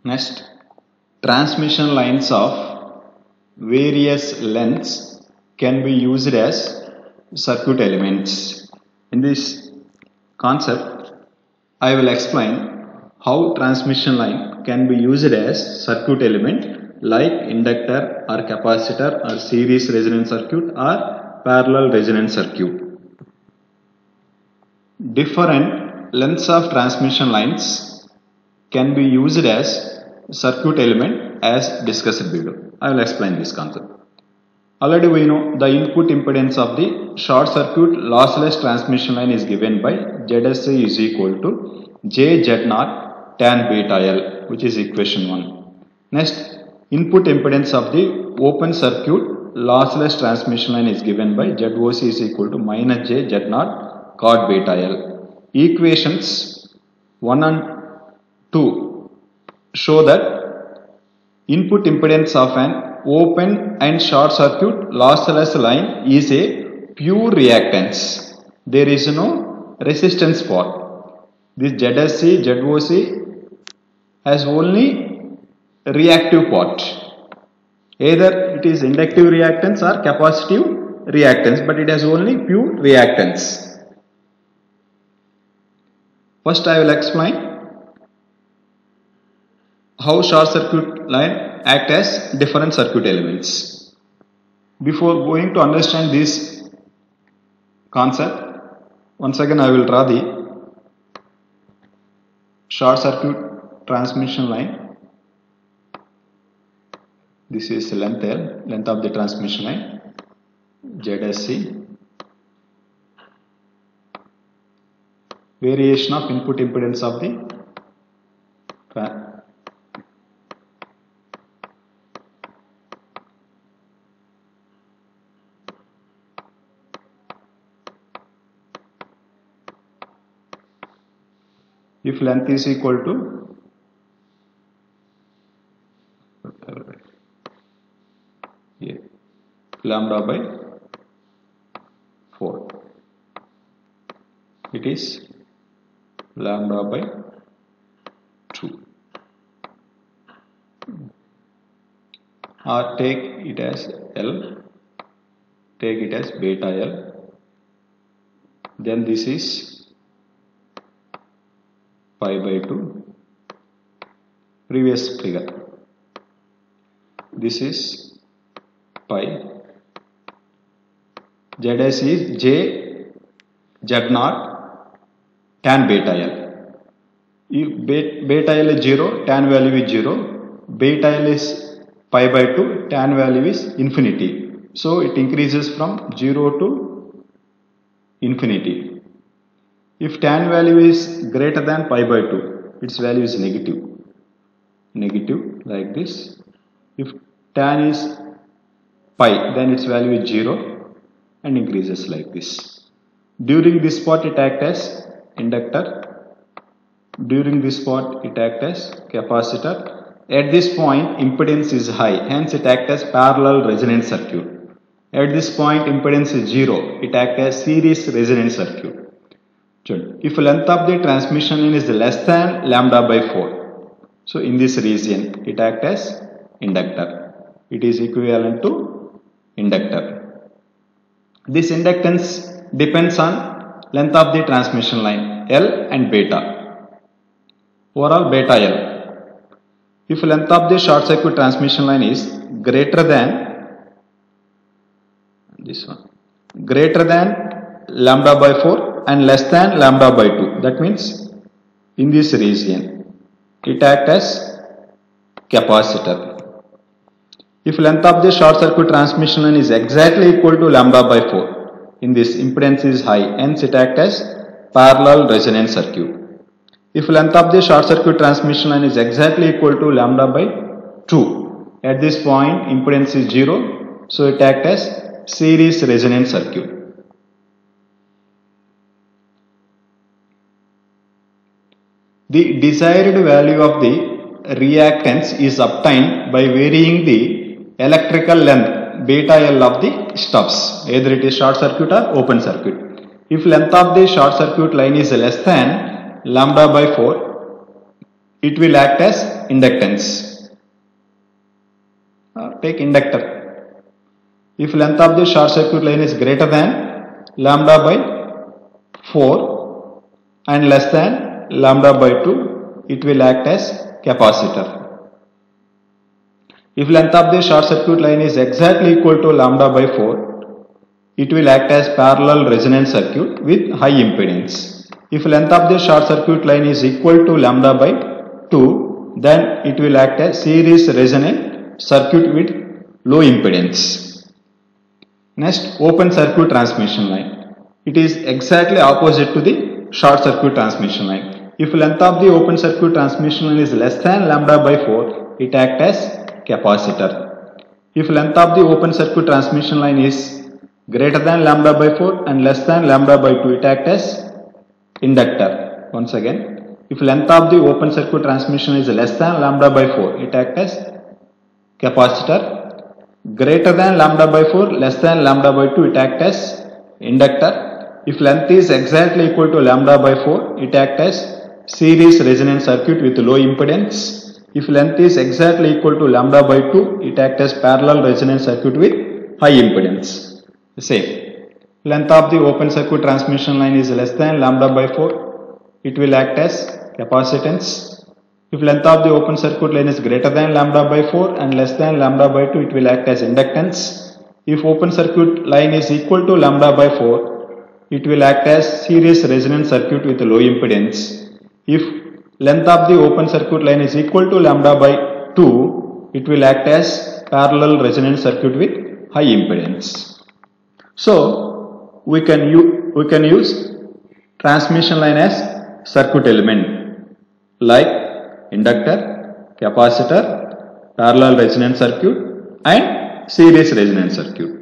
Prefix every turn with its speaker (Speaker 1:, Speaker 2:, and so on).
Speaker 1: Next, transmission lines of various lengths can be used as circuit elements. In this concept, I will explain how transmission line can be used as circuit element like inductor or capacitor or series resonance circuit or parallel resonance circuit. Different lengths of transmission lines can be used as circuit element as discussed below. I will explain this concept. Already we know the input impedance of the short circuit lossless transmission line is given by ZSC is equal to JZ0 tan beta L, which is equation 1. Next, input impedance of the open circuit lossless transmission line is given by ZOC is equal to minus JZ0 cot beta L. Equations 1 and 2 show that input impedance of an open and short circuit lossless line is a pure reactance. There is no resistance part. This ZSC, ZOC has only reactive part. Either it is inductive reactance or capacitive reactance, but it has only pure reactance. First I will explain how short circuit line act as different circuit elements. Before going to understand this concept, once again I will draw the short circuit transmission line. This is length L, length of the transmission line, ZSC. Variation of input impedance of the if length is equal to lambda by 4, it is lambda by 2, or take it as L, take it as beta L, then this is pi by 2, previous figure, this is pi, ZS is J Z0 tan beta L. If beta L is 0, tan value is 0, beta L is pi by 2, tan value is infinity. So it increases from 0 to infinity. If tan value is greater than pi by 2, its value is negative. Negative like this. If tan is pi, then its value is 0 and increases like this. During this part it acts as inductor. During this part it acts as capacitor. At this point impedance is high, hence it acts as parallel resonance circuit. At this point impedance is 0, it acts as series resonance circuit. If length of the transmission line is less than lambda by 4, so in this region it acts as inductor. It is equivalent to inductor. This inductance depends on length of the transmission line L and beta. Overall beta L. If length of the short circuit transmission line is greater than this one, greater than lambda by 4 and less than lambda by 2, that means in this region it acts as capacitor. If length of the short circuit transmission line is exactly equal to lambda by 4, in this impedance is high, hence it acts as parallel resonance circuit. If length of the short circuit transmission line is exactly equal to lambda by 2, at this point impedance is 0, so it acts as series resonance circuit. The desired value of the reactance is obtained by varying the electrical length beta L of the stubs, either it is short circuit or open circuit. If length of the short circuit line is less than lambda by 4, it will act as inductance. Take inductor. If length of the short circuit line is greater than lambda by 4 and less than lambda by 2, it will act as capacitor. If length of the short circuit line is exactly equal to lambda by 4, it will act as parallel resonance circuit with high impedance. If length of the short circuit line is equal to lambda by 2, then it will act as series resonant circuit with low impedance. Next, open circuit transmission line. It is exactly opposite to the short circuit transmission line. If length of the open circuit transmission line is less than lambda by 4, it acts as capacitor. If length of the open circuit transmission line is greater than lambda by 4 and less than lambda by 2, it acts as inductor. Once again, if length of the open circuit transmission is less than lambda by 4, it acts as capacitor. Greater than lambda by 4, less than lambda by 2, it acts as inductor. If length is exactly equal to lambda by 4, it acts as series resonant circuit with low impedance. If length is exactly equal to lambda by 2, it acts as parallel resonant circuit with high impedance. Same. Length of the open circuit transmission line is less than lambda by 4, it will act as capacitance. If length of the open circuit line is greater than lambda by 4 and less than lambda by 2, it will act as inductance. If open circuit line is equal to lambda by 4, it will act as series resonant circuit with low impedance. If length of the open circuit line is equal to lambda by 2, it will act as parallel resonant circuit with high impedance. So we can use transmission line as circuit element like inductor, capacitor, parallel resonant circuit and series resonant circuit.